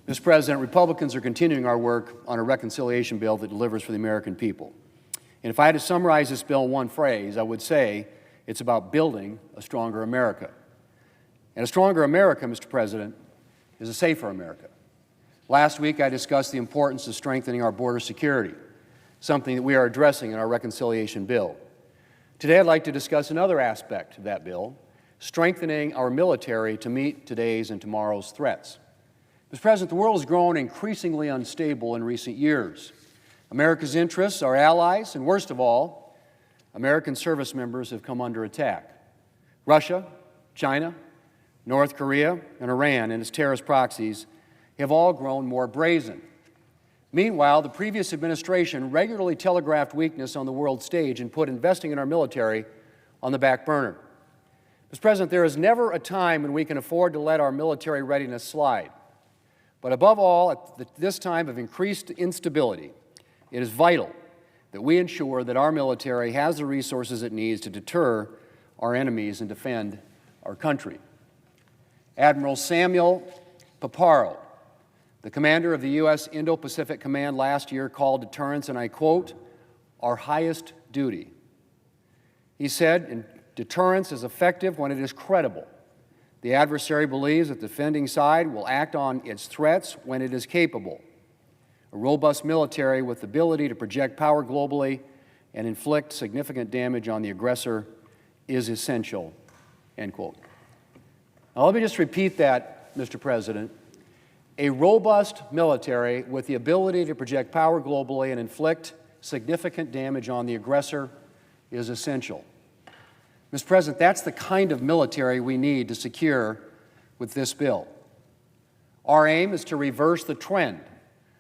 Mr. President, Republicans are continuing our work on a reconciliation bill that delivers for the American people. And if I had to summarize this bill in one phrase, I would say it's about building a stronger America. And a stronger America, Mr. President, is a safer America. Last week, I discussed the importance of strengthening our border security, something that we are addressing in our reconciliation bill. Today, I'd like to discuss another aspect of that bill, strengthening our military to meet today's and tomorrow's threats. Mr. President, the world has grown increasingly unstable in recent years. America's interests, our allies, and worst of all, American service members have come under attack. Russia, China, North Korea, and Iran and its terrorist proxies have all grown more brazen. Meanwhile, the previous administration regularly telegraphed weakness on the world stage and put investing in our military on the back burner. Mr. President, there is never a time when we can afford to let our military readiness slide. But above all, at this time of increased instability, it is vital that we ensure that our military has the resources it needs to deter our enemies and defend our country. Admiral Samuel Paparo, the commander of the U.S. Indo-Pacific Command last year, called deterrence, and I quote, "our highest duty." He said, deterrence is effective when it is credible. The adversary believes that the defending side will act on its threats when it is capable. A robust military with the ability to project power globally and inflict significant damage on the aggressor is essential, end quote. Now, let me just repeat that, Mr. President. A robust military with the ability to project power globally and inflict significant damage on the aggressor is essential. Mr. President, that's the kind of military we need to secure with this bill. Our aim is to reverse the trend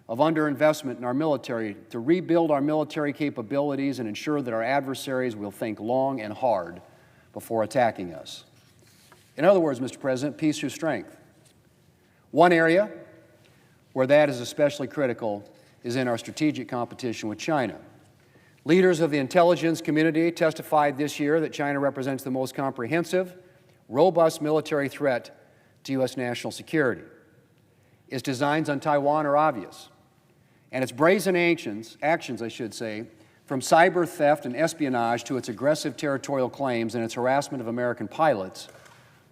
of underinvestment in our military, to rebuild our military capabilities and ensure that our adversaries will think long and hard before attacking us. In other words, Mr. President, peace through strength. One area where that is especially critical is in our strategic competition with China. Leaders of the intelligence community testified this year that China represents the most comprehensive, robust military threat to U.S. national security. Its designs on Taiwan are obvious, and its brazen actions, from cyber theft and espionage to its aggressive territorial claims and its harassment of American pilots,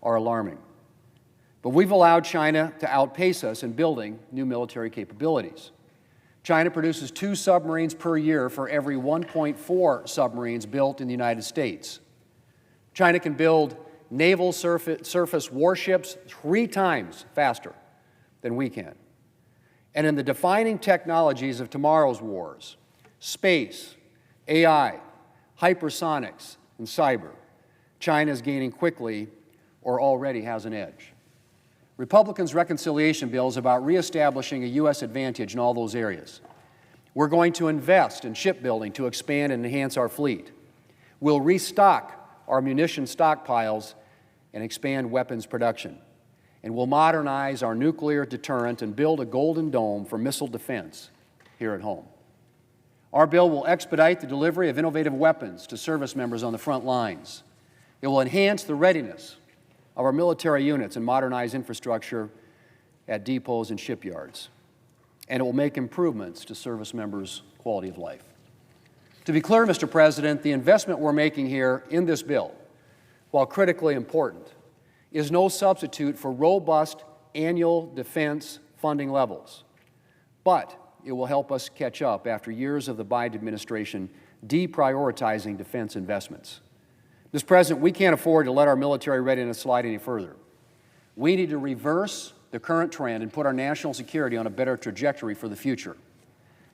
are alarming. But we've allowed China to outpace us in building new military capabilities. China produces 2 submarines per year for every 1.4 submarines built in the United States. China can build naval surface warships 3 times faster than we can. And in the defining technologies of tomorrow's wars, space, AI, hypersonics, and cyber, China is gaining quickly or already has an edge. Republicans' reconciliation bill is about reestablishing a U.S. advantage in all those areas. We're going to invest in shipbuilding to expand and enhance our fleet. We'll restock our munition stockpiles and expand weapons production. And we'll modernize our nuclear deterrent and build a golden dome for missile defense here at home. Our bill will expedite the delivery of innovative weapons to service members on the front lines. It will enhance the readiness of our military units and modernize infrastructure at depots and shipyards. And it will make improvements to service members' quality of life. To be clear, Mr. President, the investment we're making here in this bill, while critically important, is no substitute for robust annual defense funding levels. But it will help us catch up after years of the Biden administration deprioritizing defense investments. Mr. President, we can't afford to let our military readiness slide any further. We need to reverse the current trend and put our national security on a better trajectory for the future.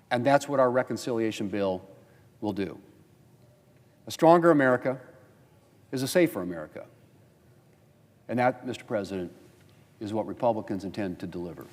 And that's what our reconciliation bill will do. A stronger America is a safer America. And that, Mr. President, is what Republicans intend to deliver.